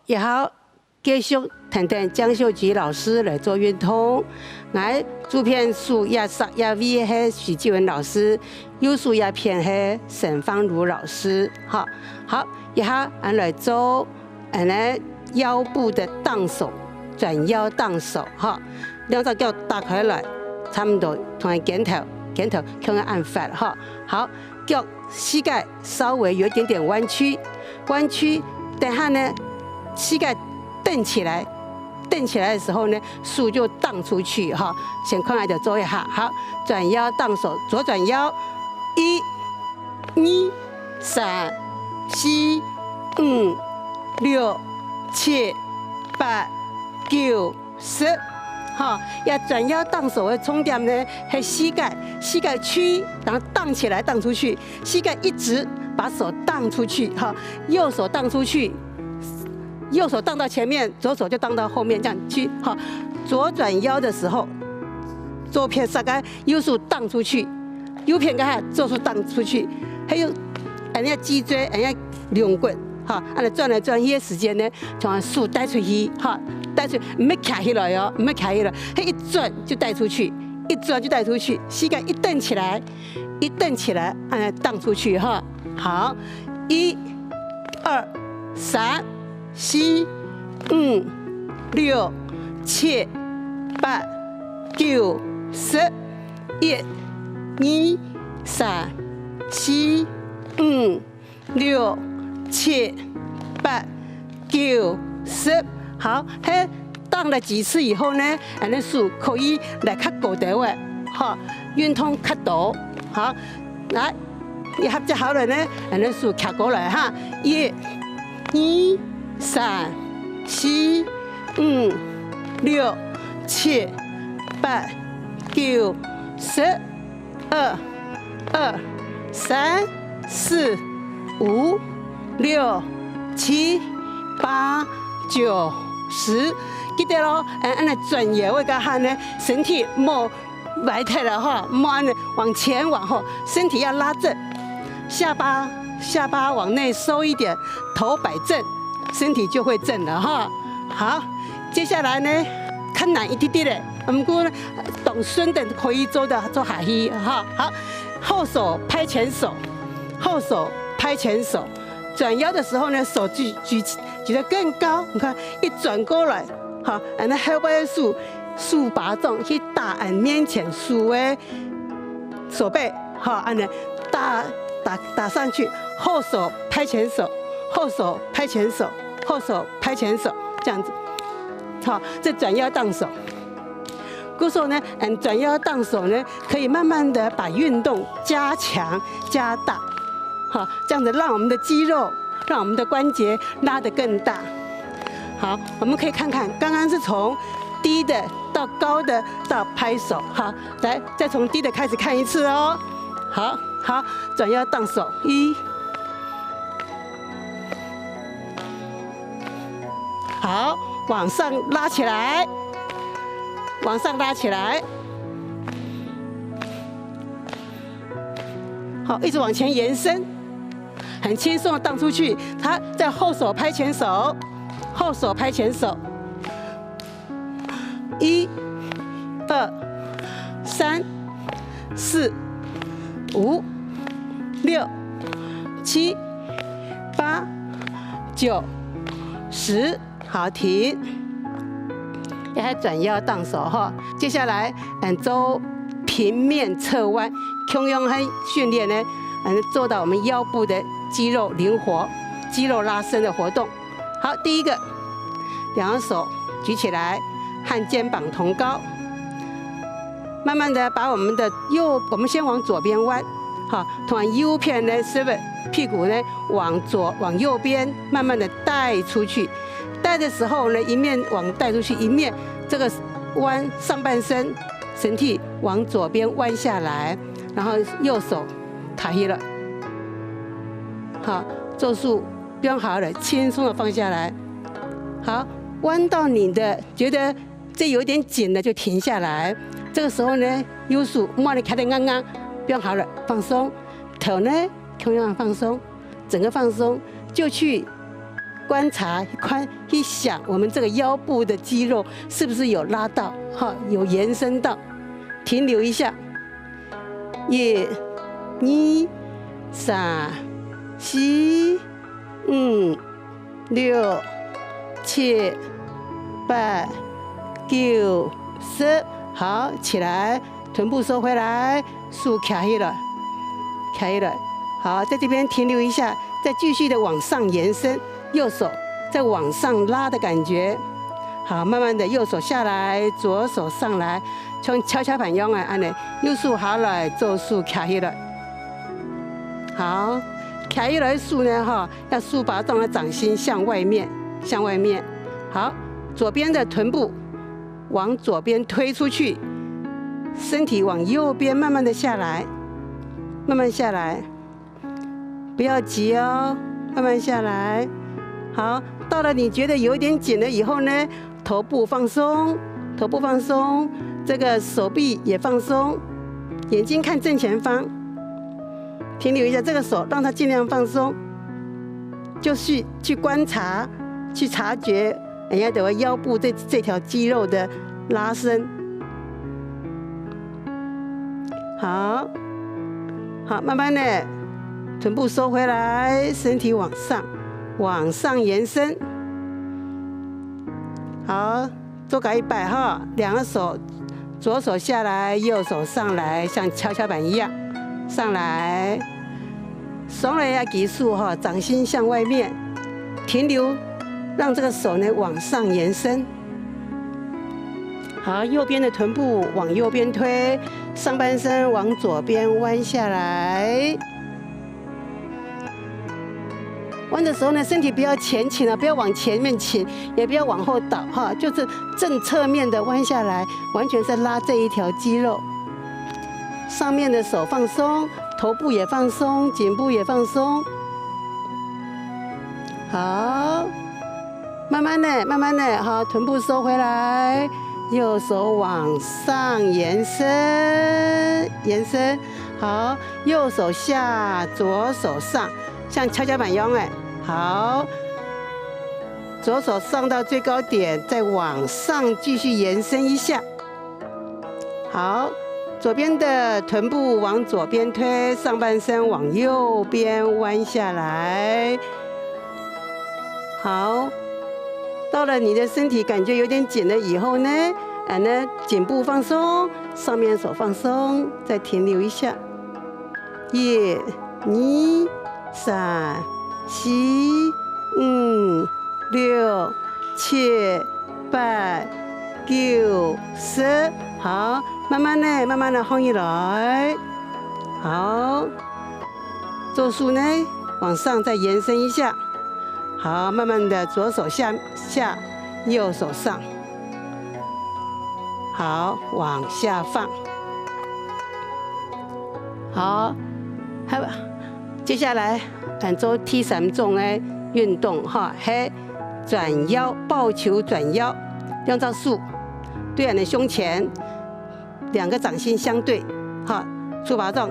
也好，继续听江秀吉老师来做运动。来，主片数也上也 V 是许继文老师，优数也偏是沈芳如老师。好，也好，俺来做俺来腰部的荡手，转腰荡手。哈，两只脚打开来，差不多同人肩头向人按发。哈，好，脚膝盖稍微有一点点弯曲，等下呢，膝盖蹬起来的时候呢，手就荡出去哈。先看来就做一下，好，转腰荡手，左转腰，1、2、3、4、5、6、7、8、9、10。好，要转腰荡手的重点呢，是膝盖屈，然后荡起来，荡出去，膝盖一直把手荡出去，哈，右手荡出去。右手荡到前面，左手就荡到后面，这样去。好，左转腰的时候，左片撒开，右手荡出去，右片个左手荡出去。还有，人家脊椎，人家两骨，哈，按照转来转去的时间呢，从手带出去，哈，带出，唔要卡起来哦，唔要卡起来，他一转就带出去，膝盖一蹬起来，按荡出去，哈。好，1、2、3、4、5、6、7、8、9、10、1、2、3、4、5、6、7、8、9、10。好，嘿，荡了几次以后呢，俺的手可以来较高头的，好，运动较多。好，来，一合就好了呢，俺的手卡过来哈，1、2、3、4、5、6、7、8、9、10、2、3、4、5、6、7、8、9、10，记得咯，按那转腰的个哈呢，身体莫歪太了哈，莫按往前往后，身体要拉正，下巴往内收一点，头摆正。身体就会正了哈。好，接下来呢，较难一点点的，不过呢，懂孙的可以做下去哈。好，后手拍前手，转腰的时候呢，手举得更高。你看，一转过来，好，然后后边手把重去打俺面前手的手背，好，按呢打上去，后手拍前手。后手拍前手，这样子，好，这转腰荡手。故说呢，转腰荡手呢，可以慢慢的把运动加强加大，好，这样子让我们的肌肉，让我们的关节拉得更大。好，我们可以看看，刚刚是从低的到高的到拍手，好，来再从低的开始看一次哦。好，转腰荡手，1。好，往上拉起来，好，一直往前延伸，很轻松的荡出去。他在后手拍前手，1、2、3、4、5、6、7、8、9、10。好，停。也还转腰荡手哈。接下来，做平面侧弯，同样还训练呢，做到我们腰部的肌肉灵活、肌肉拉伸的活动。好，第一个，两手举起来，和肩膀同高，慢慢的把我们们先往左边弯，好，从右片呢，是不是屁股呢往右边，慢慢的带出去。带的时候呢，一面往带出去，一面这个弯上半身，身体往左边弯下来，然后右手卡起了，好，做数标好了，轻松的放下来，好，弯到你的觉得这有点紧了就停下来，这个时候呢，右手摸你开得刚刚，标好了，放松，头呢同样放松，整个放松，就去观察、去想我们这个腰部的肌肉是不是有拉到，哈，有延伸到，停留一下。1、2、3、4、5、6、7、8、9、10，好，起来，臀部收回来，手卡起来，卡起来。好，在这边停留一下，再继续的往上延伸，右手再往上拉的感觉。好，慢慢的右手下来，左手上来，像跷跷板一样啊，安尼，右手下来，左手卡起来。好，卡起来的手呢，哈，要手把掌的掌心向外面，向外面。好，左边的臀部往左边推出去，身体往右边慢慢的下来，慢慢下来。不要急哦，慢慢下来。好，到了你觉得有一点紧了以后呢，头部放松，头部放松，这个手臂也放松，眼睛看正前方，停留一下，这个手让它尽量放松，就是去观察，去察觉人家的腰部这条肌肉的拉伸。好，好，慢慢的。臀部收回来，身体往上延伸。好，做个100哈，两个手，左手下来，右手上来，像跷跷板一样上来。双人要急速哈，掌心向外面，停留，让这个手呢往上延伸。好，右边的臀部往右边推，上半身往左边弯下来。弯的时候呢，身体不要前倾了，不要往前面倾，也不要往后倒哈，就是正侧面的弯下来，完全是拉这一条肌肉。上面的手放松，头部也放松，颈部也放松。好，慢慢的，慢慢的，好，臀部收回来，右手往上延伸，延伸。好，右手下，左手上。像跷跷板一样哎，好，左手上到最高点，再往上继续延伸一下。好，左边的臀部往左边推，上半身往右边弯下来。好，到了你的身体感觉有点紧了以后呢，颈部放松，上面手放松，再停留一下。1、2、3、4、5、6、7、8、9、10，好，慢慢的，慢慢的放起来。好，做数呢，往上再延伸一下。好，慢慢的，左手下，右手上。好，往下放。好，还有。接下来，做第3种的运动哈，系转腰抱球转腰，用到手对俺的胸前，2个掌心相对，哈，手把掌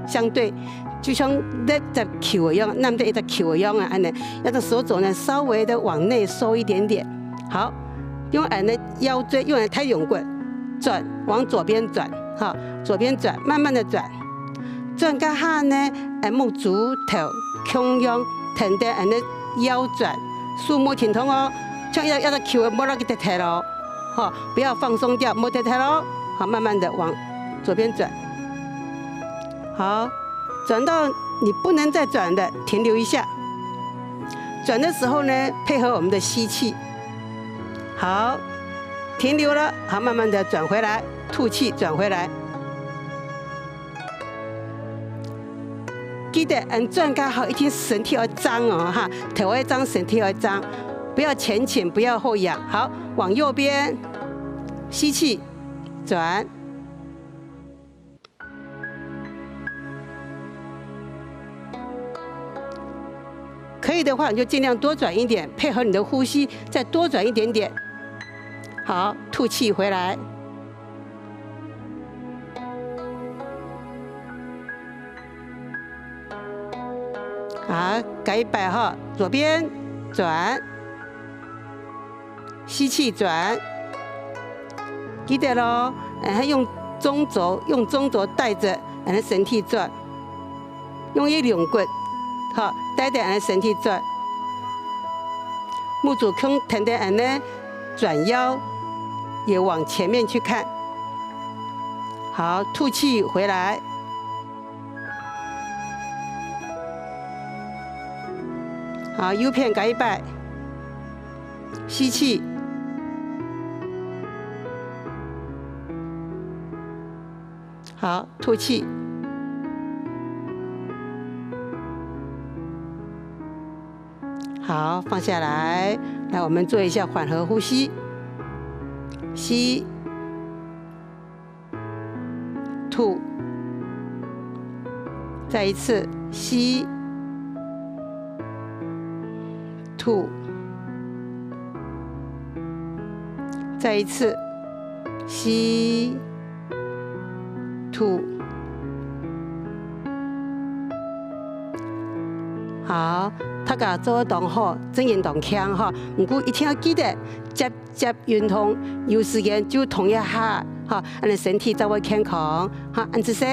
相对，就像在球一样，那么一个球一样啊，安尼，要这手肘呢稍微的往内收一点点，好，用俺的腰椎，用俺的太阳棍转，往左边转，哈，左边转，慢慢的转。转到下呢，木足头向阳，停在俺的腰转，手莫停通哦，像要个球莫那个踢踢咯，好，不要放松掉，莫踢踢咯，好，慢慢的往左边转，好，转到你不能再转的，停留一下。转的时候呢，配合我们的吸气，好，停留了，好，慢慢的转回来，吐气转回来。记得转刚好，一定身体要张哦哈，头要张，身体要张，不要前倾，不要后仰。好，往右边吸气，转。可以的话，你就尽量多转一点，配合你的呼吸，再多转一点点。好，吐气回来。好，改100哈，左边转，吸气转，记得咯，用中轴带着身体转，用一两骨，好，带着身体转，木主空疼的转腰，也往前面去看，好，吐气回来。 好，右片改一摆，吸气，好，吐气，好，放下来。来，我们做一下缓和呼吸，吸，吐，再一次吸。 吐，再一次吸，吐，好，大家做动好，真运动强哈。不过一定要记得接运动，有时间就动一下哈，让身体才会健康哈。安子说。